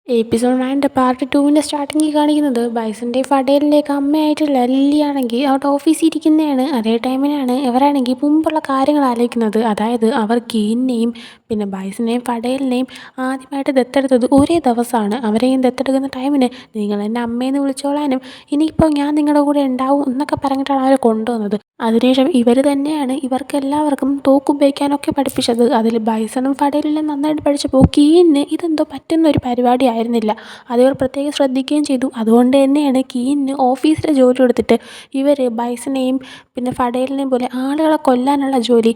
Episode 9 part 2 സ്റ്റാർട്ടിങ്ങിൽ കാണിക്കുന്നത് ബൈസൻ്റെയും ഫഡേലിൻ്റെയൊക്കെ അമ്മയായിട്ടുള്ള ലില്ലിയാണെങ്കിൽ അവിടെ ഓഫീസിൽ ഇരിക്കുന്നതാണ്. അതേ ടൈമിനാണ് ഇവരാണെങ്കിൽ മുമ്പുള്ള കാര്യങ്ങൾ ആലോചിക്കുന്നത്. അതായത് അവർ കീനിനെയും പിന്നെ ബൈസനെയും ഫഡേലിനെയും ആദ്യമായിട്ട് ദത്തെടുത്തത് ഒരേ ദിവസമാണ്. അവരെയും ദത്തെടുക്കുന്ന ടൈമിന് നിങ്ങൾ എന്നെ അമ്മയെന്ന് വിളിച്ചോളാനും ഇനിയിപ്പോൾ ഞാൻ നിങ്ങളുടെ കൂടെ ഉണ്ടാവും എന്നൊക്കെ പറഞ്ഞിട്ടാണ് അവരെ കൊണ്ടുവന്നത്. അതിനുശേഷം ഇവർ തന്നെയാണ് ഇവർക്കെല്ലാവർക്കും തോക്കുപയോഗിക്കാനൊക്കെ പഠിപ്പിച്ചത്. അതിൽ ബൈസണും ഫഡേലും നന്നായിട്ട് പഠിച്ചപ്പോൾ കീനിന് ഇതെന്തോ പറ്റുന്ന ഒരു പരിപാടി ആയിരുന്നില്ല. അതിവർ പ്രത്യേകം ശ്രദ്ധിക്കുകയും ചെയ്തു. അതുകൊണ്ട് തന്നെയാണ് കീനിന് ഓഫീസിലെ ജോലി കൊടുത്തിട്ട് ഇവർ ബൈസനെയും പിന്നെ ഫഡേലിനെയും പോലെ ആളുകളെ കൊല്ലാനുള്ള ജോലി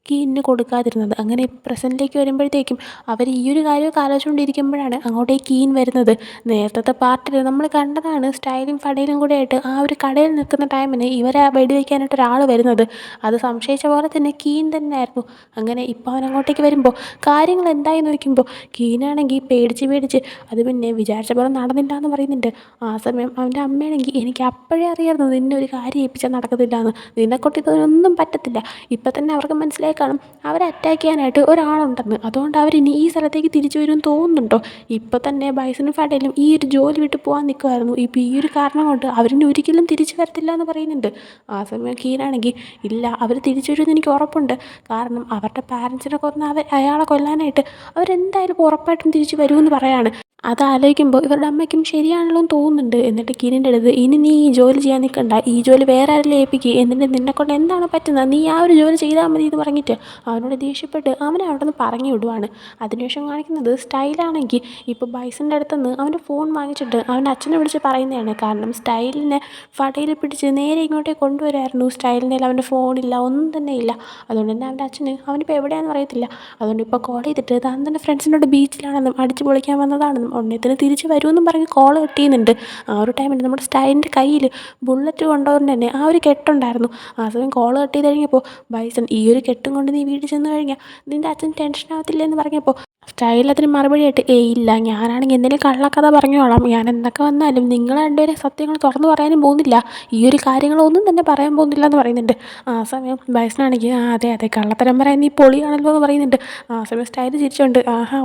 കീനിന് കൊടുക്കാതിരുന്നത്. അങ്ങനെ പ്രസൻറ്റിലേക്ക് വരുമ്പോഴത്തേക്കും അവർ ഈ ഒരു കാര്യമൊക്കെ ആലോചിച്ചുകൊണ്ടിരിക്കുമ്പോഴാണ് അങ്ങോട്ടേക്ക് കീൻ വരുന്നത്. നേരത്തെ പാർട്ടിൽ നമ്മൾ കണ്ടതാണ് സ്റ്റൈലും ഫഡേലും കൂടെ ആയിട്ട് ആ ഒരു കടയിൽ നിൽക്കുന്ന ടൈമിന് ഇവരെ വെടിവെക്കാനായിട്ട് ഒരാൾ വരുന്നത്. അത് സംശയിച്ച പോലെ തന്നെ കീൻ തന്നെ ആയിരുന്നു. അങ്ങനെ ഇപ്പോൾ അവൻ അങ്ങോട്ടേക്ക് വരുമ്പോൾ കാര്യങ്ങൾ എന്തായി നോക്കുമ്പോൾ കീനാണെങ്കിൽ പേടിച്ച് അത് പിന്നെ വിചാരിച്ച പോലെ നടന്നില്ല എന്ന് പറയുന്നുണ്ട്. ആ സമയം അവൻ്റെ അമ്മയാണെങ്കിൽ എനിക്ക് അപ്പോഴേ അറിയാമായിരുന്നു നിന്നെ ഒരു കാര്യം ഏൽപ്പിച്ചാൽ നടക്കത്തില്ല എന്ന്, നിന്നെക്കൊണ്ട് ഇതൊന്നും പറ്റത്തില്ല. ഇപ്പം തന്നെ അവർക്ക് മനസ്സിലായി കാണും അവരെ അറ്റാക്ക് ചെയ്യാനായിട്ട് ഒരാളുണ്ടെന്ന്. അതുകൊണ്ട് അവരിനി ഈ സ്ഥലത്തേക്ക് തിരിച്ചു വരുമെന്ന് തോന്നുന്നുണ്ടോ? ഇപ്പം തന്നെ ബൈസനും ഫഡേലും ഈ ഒരു ജോലി വിട്ട് പോകാൻ നിൽക്കുമായിരുന്നു. ഇപ്പോൾ ഈ ഒരു കാരണം കൊണ്ട് അവരിനി ഒരിക്കലും തിരിച്ചു വരത്തില്ല എന്ന് പറയുന്നുണ്ട്. ആ സമയം കീനാണെങ്കിൽ ഇല്ല, അവർ തിരിച്ചു വരുമെന്ന് എനിക്ക് ഉറപ്പുണ്ട്. കാരണം അവരുടെ പാരൻസിനെ കൊന്ന അയാളെ കൊല്ലാനായിട്ട് അവരെന്തായാലും ഉറപ്പായിട്ടും തിരിച്ചു വരുമെന്ന് പറയാണ്. അതാലോചിക്കുമ്പോൾ ഇവരുടെ അമ്മയ്ക്കും ശരിയാണല്ലോ എന്ന് തോന്നുന്നുണ്ട്. എന്നിട്ട് കീനിൻ്റെ അടുത്ത് ഇനി നീ ഈ ജോലി ചെയ്യാൻ നിൽക്കണ്ട, ഈ ജോലി വേറെ ആരെങ്കിലും ഏൽപ്പിക്കുക, എന്നിട്ട് നിന്നെക്കൊണ്ട് എന്താണ് പറ്റുന്നത്, നീ ആ ഒരു ജോലി ചെയ്താൽ മതി എന്ന് പറഞ്ഞിട്ട് അവനോട് ദേഷ്യപ്പെട്ട് അവനെ അവിടെ നിന്ന് പറഞ്ഞു വിടുവാണ്. അതിനുശേഷം കാണിക്കുന്നത് സ്റ്റൈലാണെങ്കിൽ ഇപ്പോൾ ബൈസൻ്റെ അടുത്തുനിന്ന് അവൻ്റെ ഫോൺ വാങ്ങിച്ചിട്ട് അവൻ്റെ അച്ഛനെ വിളിച്ച് പറയുന്നതാണ്. കാരണം സ്റ്റൈലിനെ ഫഡയിൽ പിടിച്ച് നേരെ ഇങ്ങോട്ടേ കൊണ്ടുവരായിരുന്നു. സ്റ്റൈലിൻ്റെ അവൻ്റെ ഫോണില്ല, ഒന്നും തന്നെ ഇല്ല. അതുകൊണ്ട് തന്നെ അവൻ്റെ അച്ഛന് അവനിപ്പോൾ എവിടെയാണെന്ന് അറിയത്തില്ല. അതുകൊണ്ട് ഇപ്പോൾ കോൾ ചെയ്തിട്ട് താൻ തന്നെ ഫ്രണ്ട്സിനോട് ബീച്ചിലാണെന്നും അടിച്ച് പൊളിക്കാൻ വന്നതാണെന്നും ഉടനെത്തിന് തിരിച്ച് വരുമെന്നും പറഞ്ഞ് കോൾ കട്ട് ചെയ്യുന്നുണ്ട്. ആ ഒരു ടൈമിൽ നമ്മുടെ സ്റ്റൈലിൻ്റെ കയ്യിൽ ബുള്ളറ്റ് കൊണ്ടുകൊണ്ട് തന്നെ ആ ഒരു കെട്ടുണ്ടായിരുന്നു. ആ സമയം കോൾ കട്ട് ചെയ്ത് കഴിഞ്ഞപ്പോൾ ബൈസൺ ഈ ഒരു കെട്ടും കൊണ്ട് നീ വീട്ടിൽ ചെന്ന് കഴിഞ്ഞാൽ നിൻ്റെ അച്ഛൻ ടെൻഷൻ ആവത്തില്ല എന്ന് പറഞ്ഞപ്പോൾ സ്റ്റൈൽ അതിന് മറുപടിയായിട്ട് ഇല്ല, ഞാനാണെങ്കിൽ എന്തെങ്കിലും കള്ളക്കഥ പറഞ്ഞോളാം, ഞാൻ എന്തൊക്കെ വന്നാലും നിങ്ങൾ രണ്ടുപേരെ സത്യങ്ങൾ തുറന്നു പറയാനും പോകുന്നില്ല, ഈ ഒരു കാര്യങ്ങളൊന്നും തന്നെ പറയാൻ പോകുന്നില്ല എന്ന് പറയുന്നുണ്ട്. ആ സമയം ബൈസനാണെങ്കിൽ അതെ കള്ളത്തരം പറയാൻ നീ പൊളിയാണല്ലോ എന്ന് പറയുന്നുണ്ട്. ആ സമയം സ്റ്റൈൽ ചിരിച്ചുകൊണ്ട്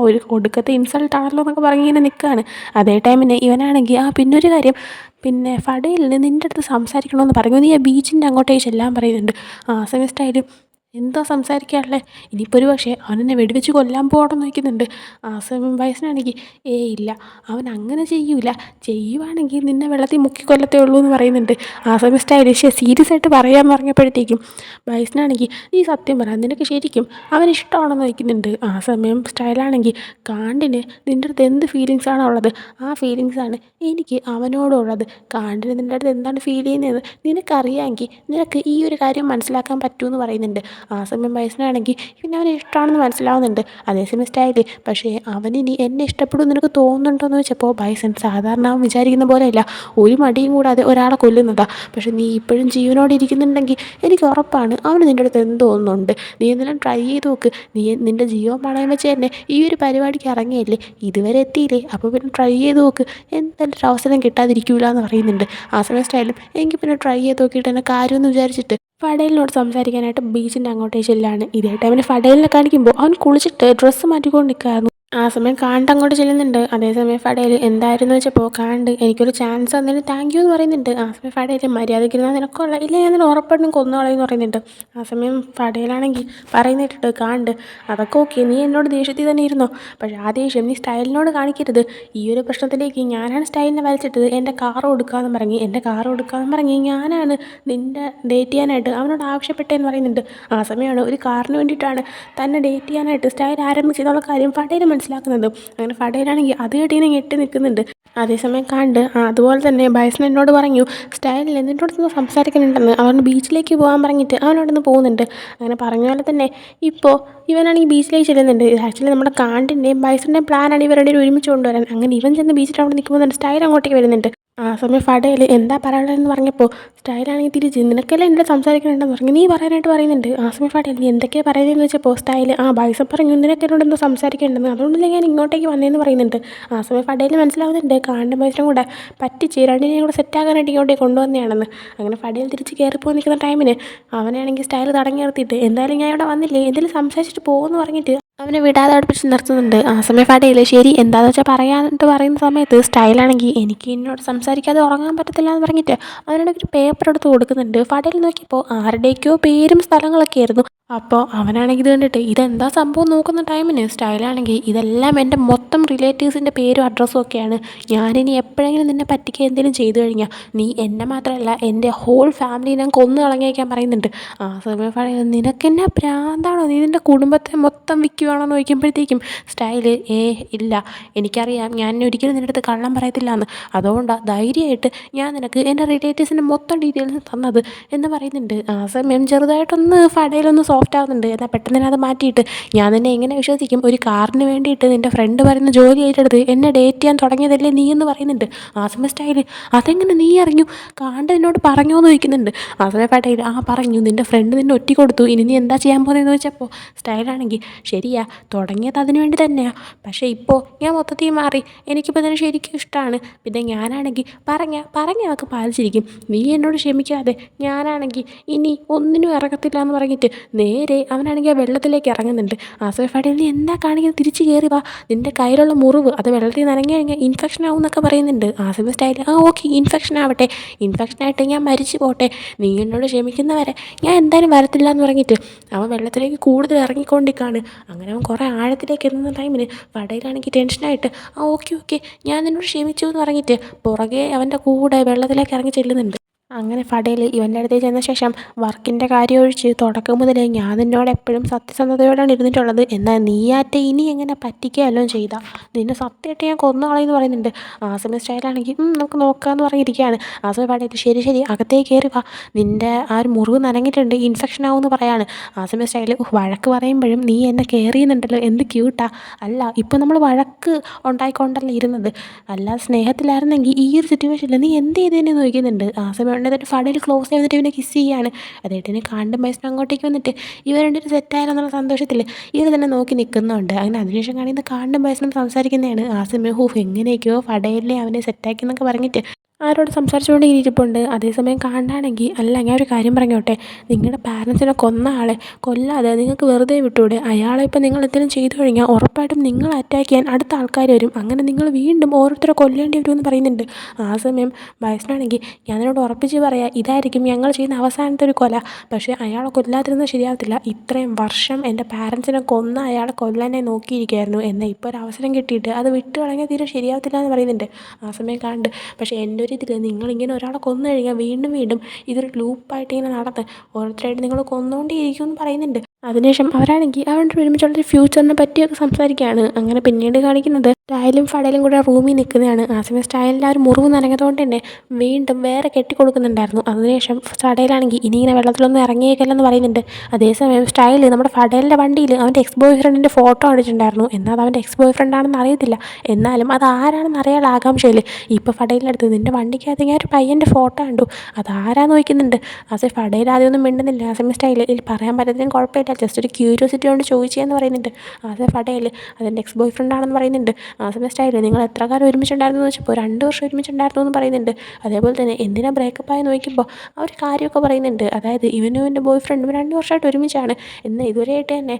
ഒരു ഒടുക്കത്തെ ഇൻസൾട്ടാണല്ലോ എന്നൊക്കെ പറഞ്ഞ് ഇങ്ങനെ നിൽക്കുകയാണ്. അതേ ടൈമിന് ഇവനാണെങ്കിൽ പിന്നൊരു കാര്യം, പിന്നെ ഫഡേലിന് നിൻ്റെ അടുത്ത് സംസാരിക്കണമെന്ന് പറഞ്ഞു, നീ ആ ബീച്ചിൻ്റെ അങ്ങോട്ടേക്ക് ചെല്ലാൻ പറയുന്നുണ്ട്. ആ സമയം സ്റ്റൈൽ എന്താ സംസാരിക്കാനുള്ളത്, ഇനിയിപ്പോൾ ഒരു പക്ഷേ അവനെന്നെ വെടിവെച്ച് കൊല്ലാൻ പോകണമെന്ന് നോക്കുന്നുണ്ട്. ആ സമയം വയസ്സിനാണെങ്കിൽ ഇല്ല, അവൻ അങ്ങനെ ചെയ്യുവാണെങ്കിൽ നിന്നെ വെള്ളത്തിൽ മുക്കി കൊല്ലത്തേ ഉള്ളൂ എന്ന് പറയുന്നുണ്ട്. ആ സമയം സ്റ്റൈലിഷ് സീരിയസ് ആയിട്ട് പറയാൻ പറഞ്ഞപ്പോഴത്തേക്കും വയസ്സിനാണെങ്കിൽ നീ സത്യം പറ, നിനക്ക് ശരിക്കും അവൻ ഇഷ്ടമാണെന്ന് ചോദിക്കുന്നുണ്ട്. ആ സമയം സ്റ്റൈലാണെങ്കിൽ കാണ്ടിന് നിൻ്റെ അടുത്ത് എന്ത് ഫീലിങ്സാണോ ഉള്ളത് ആ ഫീലിങ്സാണ് എനിക്ക് അവനോടുള്ളത്. കാണ്ടിന് നിൻ്റെ അടുത്ത് എന്താണ് ഫീൽ ചെയ്യുന്നത് നിനക്കറിയാമെങ്കിൽ നിനക്ക് ഈ ഒരു കാര്യം മനസ്സിലാക്കാൻ പറ്റുമെന്ന് പറയുന്നുണ്ട്. ആ സമയം വയസ്സിനാണെങ്കിൽ പിന്നെ അവനെ ഇഷ്ടമാണെന്ന് മനസ്സിലാവുന്നുണ്ട്. അതേസമയം സ്റ്റൈല് പക്ഷേ അവനിനി എന്നെ ഇഷ്ടപ്പെടുമെന്ന് നിനക്ക് തോന്നുന്നുണ്ടോ എന്ന് വെച്ചപ്പോൾ ബൈസൺ സാധാരണ അവൻ വിചാരിക്കുന്ന പോലെയല്ല ഒരു മടിയും കൂടാതെ ഒരാളെ കൊല്ലുന്നതാ. പക്ഷേ നീ ഇപ്പോഴും ജീവനോടെ ഇരിക്കുന്നുണ്ടെങ്കിൽ എനിക്ക് ഉറപ്പാണ് അവന് നിൻ്റെ അടുത്ത് എന്ത് തോന്നുന്നുണ്ട്. നീ എന്തെങ്കിലും ട്രൈ ചെയ്ത് നോക്ക്, നീ നിൻ്റെ ജീവൻ പണയം വെച്ച് തന്നെ ഈ ഒരു പരിപാടിക്ക് ഇറങ്ങിയല്ലേ, ഇതുവരെ എത്തിയില്ലേ, അപ്പോൾ പിന്നെ ട്രൈ ചെയ്ത് നോക്ക്, എന്തായാലും ഒരു അവസരം കിട്ടാതിരിക്കില്ല എന്ന് പറയുന്നുണ്ട്. ആ സമയം സ്റ്റൈലും എങ്കിൽ പിന്നെ ട്രൈ ചെയ്ത് നോക്കിയിട്ട് എന്നെ കാര്യമെന്ന് വിചാരിച്ചിട്ട് ഫഡേലിനോട് സംസാരിക്കാനായിട്ട് ബീച്ചിൻ്റെ അങ്ങോട്ടേക്ക് ചെല്ലാണ്. ഇതേ ടൈമിന് ഫഡേലിനെ കാണിക്കുമ്പോൾ അവൻ കുളിച്ചിട്ട് ഡ്രസ്സ് മാറ്റിക്കൊണ്ട് നിൽക്കായിരുന്നു. ആ സമയം കാണ്ട് അങ്ങോട്ട് ചെല്ലുന്നുണ്ട്. അതേസമയം ഫഡേൽ എന്തായിരുന്നു വെച്ചപ്പോൾ കാണ്ട് എനിക്കൊരു ചാൻസ് തന്നതിന് താങ്ക് യു എന്ന് പറയുന്നുണ്ട്. ആ സമയം ഫഡേൽ മര്യാദയ്ക്കിരുന്നാൽ നിനക്കുള്ള ഇല്ല, ഞാൻ ഉറപ്പായിട്ടും കൊന്നുകളയെന്ന് പറയുന്നുണ്ട്. ആ സമയം ഫഡേലാണെങ്കിൽ പറയുന്നിട്ടിട്ട് കാണ്ട് അതൊക്കെ ഓക്കെ, നീ എന്നോട് ദേഷ്യത്തിൽ തന്നെ ഇരുന്നോ, പക്ഷേ ആ ദേഷ്യം നീ സ്റ്റൈലിനോട് കാണിക്കരുത്. ഈ ഒരു പ്രശ്നത്തിലേക്ക് ഞാനാണ് സ്റ്റൈലിനെ വലിച്ചിട്ടത്, എൻ്റെ കാർ കൊടുക്കാമെന്ന് പറഞ്ഞ് ഞാനാണ് നിൻ്റെ ഡേറ്റ് ചെയ്യാനായിട്ട് അവനോട് ആവശ്യപ്പെട്ടതെന്ന് പറയുന്നുണ്ട്. ആ സമയമാണ് ഒരു കാറിന് വേണ്ടിയിട്ടാണ് തന്നെ ഡേറ്റ് ചെയ്യാനായിട്ട് സ്റ്റൈൽ ആരംഭിച്ചെന്നുള്ള കാര്യം ഫഡേൽ മനസ്സിലാക്കുന്നത്. അങ്ങനെ ഫഡേലാണെങ്കിൽ അത് കേട്ടിങ്ങനെ ഞെട്ടി നിൽക്കുന്നുണ്ട്. അതേസമയം കണ്ട് അതുപോലെ തന്നെ ബൈസൺ എന്നോട് പറഞ്ഞു സ്റ്റൈലിൽ നിന്നോടൊന്ന് സംസാരിക്കുന്നുണ്ടെന്ന്, അവൻ ബീച്ചിലേക്ക് പോകാൻ പറഞ്ഞിട്ട് അവനോടൊന്ന് പോകുന്നുണ്ട്. അങ്ങനെ പറഞ്ഞ പോലെ തന്നെ ഇപ്പോൾ ഇവനാണെങ്കിൽ ബീച്ചിലേക്ക് ചെല്ലുന്നുണ്ട്. ഇത് ആക്ച്വലി നമ്മുടെ കാണ്ടിൻ്റെയും ബൈസണിൻ്റെയും പ്ലാനാണ് ഇവർ രണ്ടുപേരും ഒരുമിച്ച് കൊണ്ടുവരാൻ. അങ്ങനെ ഇവൻ ചെന്ന് ബീച്ചിൽ അവിടെ നിൽക്കുമ്പോൾ തന്നെ സ്റ്റൈൽ അങ്ങോട്ടേക്ക് വരുന്നുണ്ട്. ആ സമയം ഫഡേൽ എന്താ പറയാനുള്ളതെന്ന് പറഞ്ഞപ്പോൾ സ്റ്റൈലാണെങ്കിൽ തിരിച്ച് നിനക്കെല്ലാം എൻ്റെ സംസാരിക്കണമെന്ന് പറഞ്ഞു, നീ പറയാനായിട്ട് പറയുന്നുണ്ട്. ആ സമയം ഫഡേൽ നീ എന്തൊക്കെയാണ് പറയുന്നതെന്ന് വെച്ചപ്പോൾ സ്റ്റൈൽ ബൈസൺ പറഞ്ഞു നിനക്ക് എന്നോട് എന്തോ സംസാരിക്കേണ്ടെന്ന്, അതുകൊണ്ടല്ലേ ഞാൻ ഇങ്ങോട്ടേക്ക് വന്നതെന്ന് പറയുന്നുണ്ട്. ആ സമയം ഫഡേൽ മനസ്സിലാവുന്നുണ്ട് കാണ്ടും ബൈസണും കൂടെ പറ്റിച്ച് രണ്ടിനെയും കൂടെ സെറ്റാക്കാനായിട്ട് ഇങ്ങോട്ടേക്ക് കൊണ്ടുവന്നതാണെന്ന്. അങ്ങനെ ഫഡേൽ തിരിച്ച് കയറിപ്പോൾ നിൽക്കുന്ന ടൈമിന് അവനാണെങ്കിൽ സ്റ്റൈൽ തടഞ്ഞു നിർത്തിയിട്ട് എന്തായാലും ഞാൻ ഇവിടെ വന്നില്ലേ, എന്തെങ്കിലും സംസാരിച്ചിട്ട് പോകുമെന്ന് പറഞ്ഞിട്ട് അവനെ വിടാതെ അടുപ്പിച്ച് നിർത്തുന്നുണ്ട്. ആ സമയം ഫഡേൽ ശരി എന്താണെന്ന് വെച്ചാൽ പറയാനിട്ട് പറയുന്ന സമയത്ത് സ്റ്റൈലാണെങ്കിൽ എനിക്ക് എന്നോട് സംസാരിക്കാതെ ഉറങ്ങാൻ പറ്റത്തില്ല എന്ന് പറഞ്ഞിട്ട് അവനോടൊരു പേപ്പർ എടുത്ത് കൊടുക്കുന്നുണ്ട്. ഫഡേൽ നോക്കിയപ്പോൾ ആരുടെയൊക്കെയോ പേരും സ്ഥലങ്ങളൊക്കെ ആയിരുന്നു. അപ്പോൾ അവനാണെങ്കിൽ ഇത് കണ്ടിട്ട് ഇതെന്താ സംഭവം നോക്കുന്ന ടൈമിന് സ്റ്റൈലാണെങ്കിൽ ഇതെല്ലാം എൻ്റെ മൊത്തം റിലേറ്റീവ്സിൻ്റെ പേരും അഡ്രസ്സും ഒക്കെയാണ്. ഞാനിനി എപ്പോഴെങ്കിലും നിന്നെ പറ്റിക്കുക എന്തെങ്കിലും ചെയ്തു കഴിഞ്ഞാൽ നീ എന്നെ മാത്രമല്ല എൻ്റെ ഹോൾ ഫാമിലി ഞാൻ കൊന്നു കളഞ്ഞേക്കാൻ പറയുന്നുണ്ട്. ആ സമയം പറയുന്നത് നിനക്കെന്നെ ഭ്രാന്താണോ, നീ നിൻ്റെ കുടുംബത്തെ മൊത്തം വിൽക്കുവാണോ എന്ന് ചോദിക്കുമ്പോഴത്തേക്കും സ്റ്റൈല് ഇല്ല, എനിക്കറിയാം ഞാൻ ഒരിക്കലും നിൻ്റെ അടുത്ത് കള്ളം പറയത്തില്ല എന്ന്, അതുകൊണ്ടാണ് ധൈര്യമായിട്ട് ഞാൻ നിനക്ക് എൻ്റെ റിലേറ്റീവ്സിൻ്റെ മൊത്തം ഡീറ്റെയിൽസ് തന്നത് എന്ന് പറയുന്നുണ്ട്. ആ സമയം ചെറുതായിട്ടൊന്ന് ഫടയിലൊന്ന് സോഫ്റ്റ് ആവുന്നുണ്ട്. എന്നാൽ പെട്ടെന്ന് തന്നെ അത് മാറ്റിയിട്ട് ഞാൻ നിന്നെ എങ്ങനെ വിശ്വസിക്കും, ഒരു കാറിന് വേണ്ടിയിട്ട് നിൻ്റെ ഫ്രണ്ട് പറയുന്ന ജോലി ഏറ്റെടുത്ത് എന്നെ ഡേറ്റ് ചെയ്യാൻ തുടങ്ങിയതല്ലേ നീ എന്ന് പറയുന്നുണ്ട്. ആ സമയം സ്റ്റൈല് അതെങ്ങനെ നീ അറിഞ്ഞു, കാണ്ട് എന്നോട് പറഞ്ഞോ എന്ന് ചോദിക്കുന്നുണ്ട്. ആ സമയം ഫടയിൽ പറഞ്ഞു, നിൻ്റെ ഫ്രണ്ട് നിന്നെ ഒറ്റ കൊടുത്തു, ഇനി നീ എന്താ ചെയ്യാൻ പോകുന്നതെന്ന് ചോദിച്ചപ്പോൾ സ്റ്റൈലാണെങ്കിൽ ശരിയാ തുടങ്ങിയത് അതിന് വേണ്ടി തന്നെയാണ്, പക്ഷേ ഇപ്പോൾ ഞാൻ മൊത്തത്തിൽ മാറി, എനിക്കിപ്പോൾ ഇതിന് ശരിക്കും ഇഷ്ടമാണ്. പിന്നെ ഞാനാണെങ്കിൽ പറഞ്ഞ അവൾക്ക് പാലിച്ചിരിക്കും, നീ എന്നോട് ക്ഷമിക്കാതെ ഞാനാണെങ്കിൽ ഇനി ഒന്നിനും ഇറങ്ങത്തില്ല എന്ന് പറഞ്ഞിട്ട് നേരെ അവനാണെങ്കിൽ ആ വെള്ളത്തിലേക്ക് ഇറങ്ങുന്നുണ്ട്. ആ സമയം ഫടയിൽ നീ എന്താ കാണിക്കുന്നത്, തിരിച്ച് കയറി വാ, നിൻ്റെ കയ്യിലുള്ള മുറിവ് അത് വെള്ളത്തിൽ നനഞ്ഞു കഴിഞ്ഞാൽ ഇൻഫെക്ഷൻ ആവും എന്നൊക്കെ പറയുന്നുണ്ട്. ആ സമയം സ്റ്റൈൽ ഓക്കെ ഇൻഫെക്ഷൻ ആവട്ടെ, ഇൻഫെക്ഷനായിട്ട് ഞാൻ മരിച്ചു പോട്ടെ, നീ എന്നോട് ക്ഷമിക്കുന്നവരെ ഞാൻ എന്തായാലും വരത്തില്ല എന്ന് പറഞ്ഞിട്ട് അവൻ വെള്ളത്തിലേക്ക് കൂടുതൽ ഇറങ്ങിക്കൊണ്ടിരിക്കുകയാണ്. അങ്ങനെ അവൻ കുറേ ആഴത്തിലേക്ക് എത്തുന്ന ടൈമിന് വടയിലാണെങ്കിൽ ടെൻഷനായിട്ട് ഓക്കെ ഞാൻ നിന്നോട് ക്ഷമിച്ചു എന്ന് പറഞ്ഞിട്ട് പുറകെ അവൻ്റെ കൂടെ വെള്ളത്തിലേക്ക് ഇറങ്ങി ചെല്ലുന്നുണ്ട്. അങ്ങനെ ഫടയിൽ ഇവൻ്റെ അടുത്തേക്ക് ചെന്ന ശേഷം വർക്കിൻ്റെ കാര്യം ഒഴിച്ച് തുടക്കം മുതലേ ഞാൻ നിന്നോട് എപ്പോഴും സത്യസന്ധതയോടാണ് ഇരുന്നിട്ടുള്ളത്, എന്നാൽ നീയാറ്റെ ഇനി എങ്ങനെ പറ്റിക്കുകയല്ലോ ചെയ്താൽ നിന്നെ സത്യമായിട്ട് ഞാൻ കൊന്നു കളയെന്ന് പറയുന്നുണ്ട്. ആ സമയം സ്റ്റൈലാണെങ്കിൽ നമുക്ക് നോക്കാമെന്ന് പറഞ്ഞിരിക്കുകയാണ്. ആ സമയം ഫടയിൽ ശരി അകത്തേക്ക് കയറി വാ, നിൻ്റെ ആ ഒരു മുറിവ് നനഞ്ഞിട്ടുണ്ട്, ഇൻഫെക്ഷൻ ആവുമെന്ന് പറയാണ്. ആ സമയം സ്റ്റൈൽ വഴക്ക് പറയുമ്പോഴും നീ എന്നെ കെയർ ചെയ്യുന്നുണ്ടല്ലോ, എന്ത് ക്യൂട്ടാ, അല്ല ഇപ്പം നമ്മൾ വഴക്ക് ഉണ്ടായിക്കൊണ്ടല്ലേ ഇരുന്നത്, അല്ലാതെ സ്നേഹത്തിലായിരുന്നെങ്കിൽ ഈ ഒരു സിറ്റുവേഷനിൽ നീ എന്ത് ചെയ്തേനെ ചോദിക്കുന്നുണ്ട്. ആ സമയം എന്നിട്ട് ഫടയിൽ ക്ലോസ് ചെയ്തിട്ട് ഇവനെ കിസ് ചെയ്യാണ്. അതായിട്ട് ഇവനെ കാണും പൈസ അങ്ങോട്ടേക്ക് വന്നിട്ട് ഇവർ രണ്ടുപേരും സെറ്റായാലെന്നുള്ള സന്തോഷത്തിൽ ഇവർ തന്നെ നോക്കി നിൽക്കുന്നുണ്ട്. അങ്ങനെ അതിനുശേഷം കാണിക്കുന്ന കാണും പൈസനും സംസാരിക്കുന്നതാണ്. ആ സമയം എങ്ങനെയൊക്കെയോ ഫടയിലെ അവനെ സെറ്റാക്കി എന്നൊക്കെ പറഞ്ഞിട്ട് ആരോട് സംസാരിച്ചുകൊണ്ട് ഇരിപ്പുണ്ട്. അതേസമയം കാണാണെങ്കിൽ അല്ല ഞാൻ ഒരു കാര്യം പറഞ്ഞോട്ടെ, നിങ്ങളുടെ പാരൻസിനെ കൊന്ന ആളെ കൊല്ലാതെ നിങ്ങൾക്ക് വെറുതെ വിട്ടൂടെ, അയാളെ ഇപ്പം നിങ്ങൾ എന്തെങ്കിലും ചെയ്തു കഴിഞ്ഞാൽ ഉറപ്പായിട്ടും നിങ്ങൾ അറ്റാക്ക് ചെയ്യാൻ അടുത്ത ആൾക്കാർ വരും, അങ്ങനെ നിങ്ങൾ വീണ്ടും ഓരോരുത്തരെ കൊല്ലേണ്ടി വരുമെന്ന് പറയുന്നുണ്ട്. ആ സമയം വയസ്സിനാണെങ്കിൽ ഞാൻ നിന്നോട് ഉറപ്പിച്ച് പറയാം, ഇതായിരിക്കും ഞങ്ങൾ ചെയ്യുന്ന അവസാനത്തെ ഒരു കൊല, പക്ഷേ അയാളെ കൊല്ലാതിരുന്നത് ശരിയാകത്തില്ല, ഇത്രയും വർഷം എൻ്റെ പാരൻസിനെ കൊന്ന അയാളെ കൊല്ലാനായി നോക്കിയിരിക്കുകയായിരുന്നു, എന്നാൽ ഇപ്പോൾ ഒരു അവസരം കിട്ടിയിട്ട് അത് വിട്ട് കളഞ്ഞാൽ തീരെ ശരിയാകത്തില്ല എന്ന് പറയുന്നുണ്ട്. ആ സമയം കണ്ട് പക്ഷേ എൻ്റെ ഒരു ഇതിൽ നിങ്ങളിങ്ങനെ ഒരാളെ കൊന്നു കഴിഞ്ഞാൽ വീണ്ടും ഇതൊരു ലൂപ്പായിട്ട് ഇങ്ങനെ നടന്ന് ഓരോരുത്തരായിട്ട് നിങ്ങൾ കൊന്നുകൊണ്ടേയിരിക്കുമെന്ന് പറയുന്നുണ്ട്. അതിനുശേഷം അവരാണെങ്കിൽ അവരുടെ ഒരുമിച്ചുള്ളൊരു ഫ്യൂച്ചറിനെ പറ്റിയൊക്കെ സംസാരിക്കുകയാണ്. അങ്ങനെ പിന്നീട് കാണിക്കുന്നത് സ്റ്റൈലും ഫടയിലും കൂടെ റൂമിൽ നിൽക്കുന്നതാണ്. ആ സമയം സ്റ്റൈലിൻ്റെ ആ ഒരു മുറിവ് നനഞ്ഞതുകൊണ്ട് തന്നെ വീണ്ടും വേറെ കെട്ടിക്കൊടുക്കുന്നുണ്ടായിരുന്നു. അതിനുശേഷം ഫടയിലാണെങ്കിൽ ഇനി ഇങ്ങനെ വെള്ളത്തിലൊന്നും ഇറങ്ങിയേക്കല്ലെന്ന് പറയുന്നുണ്ട്. അതേസമയം സ്റ്റൈൽ നമ്മുടെ ഫടയിലിൻ്റെ വണ്ടിയിൽ അവൻ്റെ എക്സ് ബോയ് ഫ്രണ്ടിൻ്റെ ഫോട്ടോ അടിച്ചിട്ടുണ്ടായിരുന്നു. എന്നാൽ അത് അവൻ്റെ എക്സ് ബോയ് ഫ്രണ്ടാണെന്ന് അറിയത്തില്ല, എന്നാലും അത് ആരാണെന്ന് അറിയാനുള്ള ആകാംക്ഷയിൽ ഇപ്പോൾ ഫടയിലെടുത്ത് നിൻ്റെ വണ്ടിക്കകത്ത് ഞാൻ ഒരു പയ്യൻ്റെ ഫോട്ടോ കണ്ടു, അതാരാന്ന് ചോദിക്കുന്നുണ്ട്. ആ സമയം ഫടയിൽ ആദ്യമൊന്നും മിണ്ടുന്നില്ല. ആ സമയം സ്റ്റൈലിൽ പറയാൻ പറ്റത്തിലും കുഴപ്പമില്ല, ജസ്റ്റ് ഒരു ക്യൂരിയോസിറ്റി കൊണ്ട് ചോദിച്ചതെന്ന് പറയുന്നുണ്ട്. ആ സമയം ഫടയിൽ അതെൻ്റെ എക്സ് ബോയ് ഫ്രണ്ടാണെന്ന് പറയുന്നുണ്ട്. ആ സമയം സ്റ്റൈൽ നിങ്ങൾ എത്ര കാലം ഒരുമിച്ചുണ്ടായിരുന്നു എന്ന് വെച്ചപ്പോൾ 2 വർഷം ഒരുമിച്ചുണ്ടായിരുന്നു എന്ന് പറയുന്നുണ്ട്. അതേപോലെ തന്നെ എന്തിനാ ബ്രേക്കപ്പ് ആയെന്ന് ചോദിക്കുമ്പോൾ ആ ഒരു കാര്യമൊക്കെ പറയുന്നുണ്ട്. അതായത് ഇവനും എൻ്റെ ബോയ് ഫ്രണ്ടും 2 വർഷമായിട്ട് ഒരുമിച്ചാണ്, എന്നാൽ ഇതുവരെയായിട്ട് തന്നെ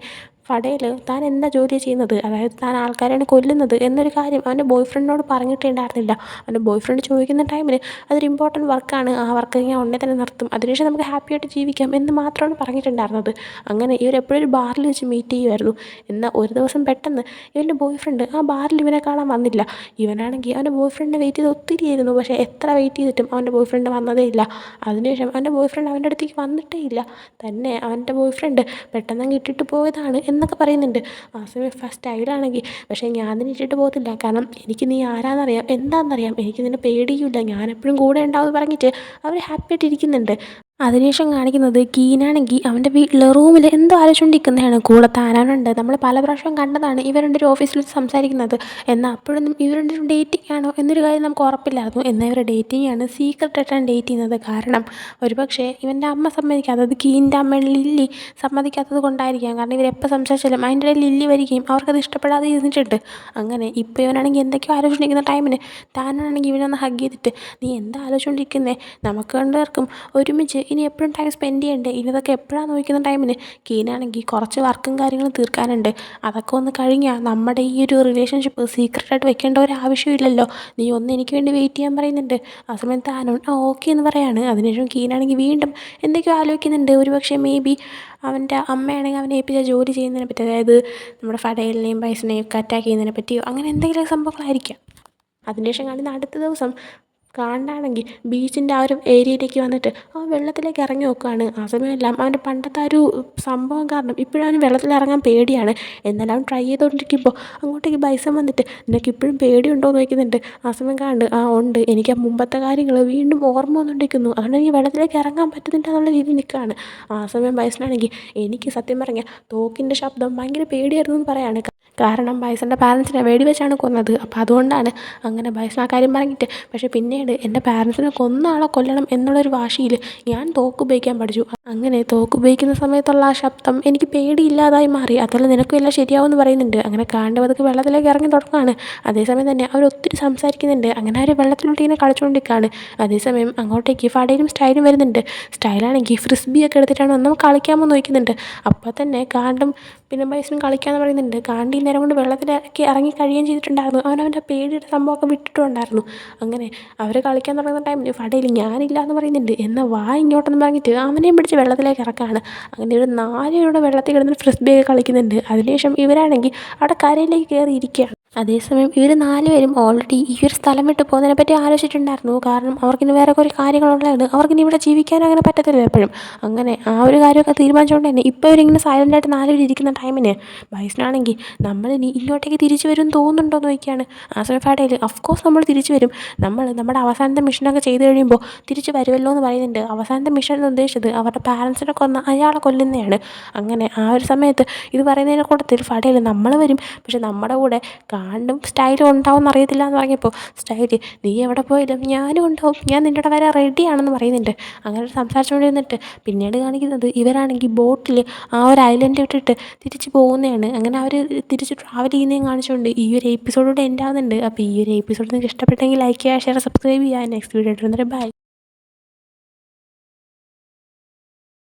ഫടയിൽ താൻ എന്താ ജോലി ചെയ്യുന്നത്, അതായത് താൻ ആൾക്കാരെയാണ് കൊല്ലുന്നത് എന്നൊരു കാര്യം അവൻ്റെ ബോയ് ഫ്രണ്ടിനോട് പറഞ്ഞിട്ടുണ്ടായിരുന്നില്ല. അവൻ്റെ ബോയ് ഫ്രണ്ട് ചോദിക്കുന്ന ടൈമിൽ അതൊരു ഇമ്പോർട്ടൻറ്റ് വർക്കാണ്, ആ വർക്ക് ഞാൻ ഉടനെ തന്നെ നിർത്തും, അതിനുശേഷം നമുക്ക് ഹാപ്പിയായിട്ട് ജീവിക്കാം എന്ന് മാത്രമാണ് പറഞ്ഞിട്ടുണ്ടായിരുന്നത്. അങ്ങനെ ഇവരെപ്പോഴും ഒരു ബാറിൽ വെച്ച് മീറ്റ് ചെയ്യുമായിരുന്നു. എന്നാൽ ഒരു ദിവസം പെട്ടെന്ന് ഇവൻ്റെ ബോയ് ഫ്രണ്ട് ആ ബാറിൽ ഇവനെ കാണാൻ വന്നില്ല. ഇവനാണെങ്കിൽ അവൻ്റെ ബോയ് ഫ്രണ്ടിനെ വെയിറ്റ് ചെയ്ത് ഒത്തിരി ആയിരുന്നു, പക്ഷേ എത്ര വെയിറ്റ് ചെയ്തിട്ടും അവൻ്റെ ബോയ് ഫ്രണ്ട് വന്നതേ ഇല്ല. അതിനുശേഷം അവൻ്റെ ബോയ് ഫ്രണ്ട് അവൻ്റെ അടുത്തേക്ക് വന്നിട്ടേ ഇല്ല, തന്നെ അവൻ്റെ ബോയ് ഫ്രണ്ട് പെട്ടെന്ന് ഇട്ടിട്ട് പോയതാണ് എന്നൊക്കെ പറയുന്നുണ്ട്. ആ സമയം സ്റ്റൈലാണെങ്കിൽ പക്ഷേ ഞാൻ നിന്നെ ഇട്ടിട്ട് പോകത്തില്ല, കാരണം എനിക്ക് നീ ആരാന്നറിയാം, എന്താണെന്നറിയാം, എനിക്ക് നിന്നെ പേടിയില്ല, ഞാനെപ്പോഴും കൂടെ ഉണ്ടാവുമെന്ന് പറഞ്ഞിട്ട് അവർ ഹാപ്പി ആയിട്ട് ഇരിക്കുന്നുണ്ട്. അതിനുശേഷം കാണിക്കുന്നത് കീനാണെങ്കിൽ അവൻ്റെ വീട്ടിൽ റൂമിൽ എന്തോ ആലോചിച്ചുകൊണ്ടിരിക്കുന്നതാണ്. കൂടെ താനാനുണ്ട്. നമ്മൾ പല പ്രാവശ്യം കണ്ടതാണ് ഇവർ രണ്ടുപേരും ഓഫീസിൽ വെച്ച് സംസാരിക്കുന്നത്, എന്നാൽ അപ്പോഴൊന്നും ഇവർ രണ്ടുപേരും ഡേറ്റിംഗ് ആണോ എന്നൊരു കാര്യം നമുക്ക് ഉറപ്പില്ലായിരുന്നു. എന്നാൽ ഇവർ ഡേറ്റിംഗ് ആണ്, സീക്രട്ടായിട്ടാണ് ഡേറ്റ് ചെയ്യുന്നത്. കാരണം ഒരുപക്ഷെ ഇവൻ്റെ അമ്മ സമ്മതിക്കാത്തത്, അത് കീൻ്റെ അമ്മ ലില്ലി സമ്മതിക്കാത്തത് കൊണ്ടായിരിക്കാം. കാരണം ഇവരെപ്പോൾ സംസാരിച്ചാലും അതിൻ്റെ ഇടയിൽ ലില്ലി വരികയും അവർക്കത് ഇഷ്ടപ്പെടാതെ ഇരുന്നിട്ടുണ്ട്. അങ്ങനെ ഇപ്പോൾ ഇവനാണെങ്കിൽ എന്തൊക്കെയോ ആലോചിച്ചിരിക്കുന്ന ടൈമിന് താനാണെങ്കിൽ ഇവനൊന്ന് ഹഗ് ചെയ്തിട്ട് നീ എന്താ ആലോചിച്ചുകൊണ്ടിരിക്കുന്നത്, നമുക്ക് രണ്ടുപേർക്കും ഒരുമിച്ച് ഇനി എപ്പോഴും ടൈം സ്പെൻഡ് ചെയ്യണ്ടേ, ഇനി ഇതൊക്കെ എപ്പോഴാണ് നോക്കുന്ന ടൈമിന് കീനാണെങ്കിൽ കുറച്ച് വർക്കും കാര്യങ്ങളും തീർക്കാനുണ്ട്. അതൊക്കെ ഒന്ന് കഴിഞ്ഞാൽ നമ്മുടെ ഈ ഒരു റിലേഷൻഷിപ്പ് സീക്രട്ടായിട്ട് വെക്കേണ്ട ഒരു ആവശ്യമില്ലല്ലോ, നീ ഒന്ന് എനിക്ക് വേണ്ടി വെയിറ്റ് ചെയ്യാൻ പറയുന്നുണ്ട്. ആ സമയത്ത് ആനോൺ ഓക്കെ എന്ന് പറയാണ്. അതിനുശേഷം കീനാണെങ്കിൽ വീണ്ടും എന്തൊക്കെയോ ആലോചിക്കുന്നുണ്ട്. ഒരുപക്ഷെ മേ ബി അവൻ്റെ അമ്മയാണെങ്കിൽ അവനെ ഏൽപ്പിച്ച ജോലി ചെയ്യുന്നതിനെ പറ്റി, അതായത് നമ്മുടെ ഫഡേലിനെയും ബൈസിനെയും ഒക്കെ അറ്റാക്ക് ചെയ്യുന്നതിനെ പറ്റിയോ അങ്ങനെ എന്തെങ്കിലും സംഭവങ്ങളായിരിക്കാം. അതിനുശേഷം കാണുന്ന അടുത്ത ദിവസം കാണാണെങ്കിൽ ബീച്ചിൻ്റെ ആ ഒരു ഏരിയയിലേക്ക് വന്നിട്ട് ആ വെള്ളത്തിലേക്ക് ഇറങ്ങി നോക്കുകയാണ്. ആ സമയമെല്ലാം അവൻ്റെ പണ്ടത്തെ ആ ഒരു സംഭവം കാരണം ഇപ്പോഴും അവന് വെള്ളത്തിൽ ഇറങ്ങാൻ പേടിയാണ്. എന്നാലും അവൻ ട്രൈ ചെയ്തുകൊണ്ടിരിക്കുമ്പോൾ അങ്ങോട്ടേക്ക് ബൈസൺ വന്നിട്ട് നിനക്ക് ഇപ്പോഴും പേടിയുണ്ടോ എന്ന് ചോദിക്കുന്നുണ്ട്. ആ സമയം കാണുന്നുണ്ട് ആ ഉണ്ട്, എനിക്ക് ആ മുമ്പത്തെ കാര്യങ്ങൾ വീണ്ടും ഓർമ്മ വന്നുകൊണ്ടിരിക്കുന്നു, അതുകൊണ്ട് എനിക്ക് വെള്ളത്തിലേക്ക് ഇറങ്ങാൻ പറ്റുന്നില്ല എന്നുള്ള രീതിയിൽ നിൽക്കുകയാണ്. ആ സമയം ബൈസണാണെങ്കിൽ എനിക്ക് സത്യം പറഞ്ഞാൽ തോക്കിൻ്റെ ശബ്ദം ഭയങ്കര പേടിയായിരുന്നു എന്ന് പറയാണ്. കാരണം ബൈസൻ്റെ പാരൻസിനെ വെടിവെച്ചാണ് കൊന്നത്. അപ്പോൾ അതുകൊണ്ടാണ് അങ്ങനെ ബൈസൺ ആ കാര്യം പറഞ്ഞിട്ട്, പക്ഷേ പിന്നീട് എൻ്റെ പാരൻസിനെ കൊന്ന ആളെ കൊല്ലണം എന്നുള്ളൊരു വാശിയിൽ ഞാൻ തോക്ക് ഉപയോഗിക്കാൻ പഠിച്ചു. അങ്ങനെ തോക്ക് ഉപയോഗിക്കുന്ന സമയത്തുള്ള ആ ശബ്ദം എനിക്ക് പേടിയില്ലാതായി മാറി. അതല്ല നിനക്കും എല്ലാം ശരിയാവുമെന്ന് പറയുന്നുണ്ട്. അങ്ങനെ കാണ്ട് പതുക്കെ വെള്ളത്തിലേക്ക് ഇറങ്ങി തുടങ്ങുകയാണ്. അതേസമയം തന്നെ അവർ ഒത്തിരി സംസാരിക്കുന്നുണ്ട്. അങ്ങനെ അവർ വെള്ളത്തിലോട്ട് ഇങ്ങനെ കളിച്ചുകൊണ്ടിരിക്കുകയാണ്. അതേസമയം അങ്ങോട്ടേക്ക് ഫഡേലും സ്റ്റൈലും വരുന്നുണ്ട്. സ്റ്റൈലാണെങ്കിൽ ഫ്രിസ്ബിയൊക്കെ എടുത്തിട്ടാണ് ഒന്ന് കളിക്കാമെന്ന് ചോദിക്കുന്നുണ്ട്. അപ്പോൾ തന്നെ കാണ്ടും പിന്നെ ബൈസനും കളിക്കാമെന്ന് പറയുന്നുണ്ട്. കാണ്ട് നേരം കൊണ്ട് വെള്ളത്തിലേക്ക് ഇറങ്ങി കഴിയുകയും ചെയ്തിട്ടുണ്ടായിരുന്നു. അവനവൻ്റെ പേടിയുടെ സംഭവമൊക്കെ വിട്ടിട്ടുണ്ടായിരുന്നു. അങ്ങനെ അവർ കളിക്കാൻ തുടങ്ങുന്ന ടൈമിൽ ഫഡേൽ ഞാനില്ല എന്ന് പറയുന്നുണ്ട്. എന്നാൽ വാ ഇങ്ങോട്ടെന്ന് പറഞ്ഞിട്ട് അവനെയും പിടിച്ച് വെള്ളത്തിലേക്ക് ഇറക്കാണ്. അങ്ങനെ ഒരു 4 പേരുടെ വെള്ളത്തിൽ കിടന്ന് ഫ്രിസ്ബിയൊക്കെ കളിക്കുന്നുണ്ട്. അതിനുശേഷം ഇവരാണെങ്കിൽ അവിടെ കരയിലേക്ക് കയറി ഇരിക്കുകയാണ്. അതേസമയം ഇവർ 4 പേരും ഓൾറെഡി ഈ ഒരു സ്ഥലം വിട്ട് പോകുന്നതിനെ പറ്റി ആലോചിച്ചിട്ടുണ്ടായിരുന്നു. കാരണം അവർക്കിനി വേറെ കുറേ കാര്യങ്ങളുള്ളതാണ്. അവർക്കിനി ഇവിടെ ജീവിക്കാൻ അങ്ങനെ പറ്റത്തില്ല എപ്പോഴും. അങ്ങനെ ആ ഒരു കാര്യമൊക്കെ തീരുമാനിച്ചുകൊണ്ട് തന്നെ ഇപ്പോൾ ഇവരിങ്ങനെ സൈലൻ്റായിട്ട് 4 പേര് ഇരിക്കുന്ന ടൈമിന് ബൈസനാണെങ്കിൽ നമ്മളിനി ഇങ്ങോട്ടേക്ക് തിരിച്ചു വരും തോന്നുന്നുണ്ടോ എന്ന് ചോദിക്കുകയാണ്. ആ സമയം ഫഡേൽ ഓഫ്കോഴ്സ് നമ്മൾ തിരിച്ചു വരും, നമ്മൾ നമ്മുടെ അവസാനത്തെ മിഷനൊക്കെ ചെയ്ത് കഴിയുമ്പോൾ തിരിച്ച് വരുമല്ലോ എന്ന് പറയുന്നുണ്ട്. അവസാനത്തെ മിഷൻ എന്ന് ഉദ്ദേശിച്ചത് അവരുടെ പാരൻസിനെ കൊന്ന അയാളെ കൊല്ലുന്നതാണ്. അങ്ങനെ ആ ഒരു സമയത്ത് ഇത് പറയുന്നതിനെ കൂട്ടത്തിൽ ഫഡേൽ നമ്മൾ വരും, പക്ഷെ നമ്മുടെ കൂടെ കാണ്ടും സ്റ്റൈലും ഉണ്ടാവും എന്നറിയത്തില്ല എന്ന് പറഞ്ഞപ്പോൾ സ്റ്റൈല് നീ എവിടെ പോയാലും ഞാനും ഉണ്ടാവും, ഞാൻ നിൻ്റെ കൂടെ വരാൻ റെഡിയാണെന്ന് പറയുന്നുണ്ട്. അങ്ങനെ സംസാരിച്ചുകൊണ്ടിരുന്നിട്ട് പിന്നീട് കാണിക്കുന്നത് ഇവരാണെങ്കിൽ ബോട്ടിൽ ആ ഒരു ഐലൻഡ് വിട്ടിട്ട് തിരിച്ച് പോകുന്നതാണ്. അങ്ങനെ അവർ തിരിച്ച് ട്രാവൽ ചെയ്യുന്നതും കാണിച്ചുകൊണ്ട് ഈ ഒരു എപ്പിസോഡോടെ എൻഡ് ആവുന്നുണ്ട്. അപ്പോൾ ഈ ഒരു എപ്പിസോഡ് നിങ്ങൾക്ക് ഇഷ്ടപ്പെട്ടെങ്കിൽ ലൈക്ക് ചെയ്യുക, ഷെയർ, സബ്സ്ക്രൈബ് ചെയ്യുക. നെക്സ്റ്റ് വീഡിയോ ഇടുന്നവരെ ബൈ.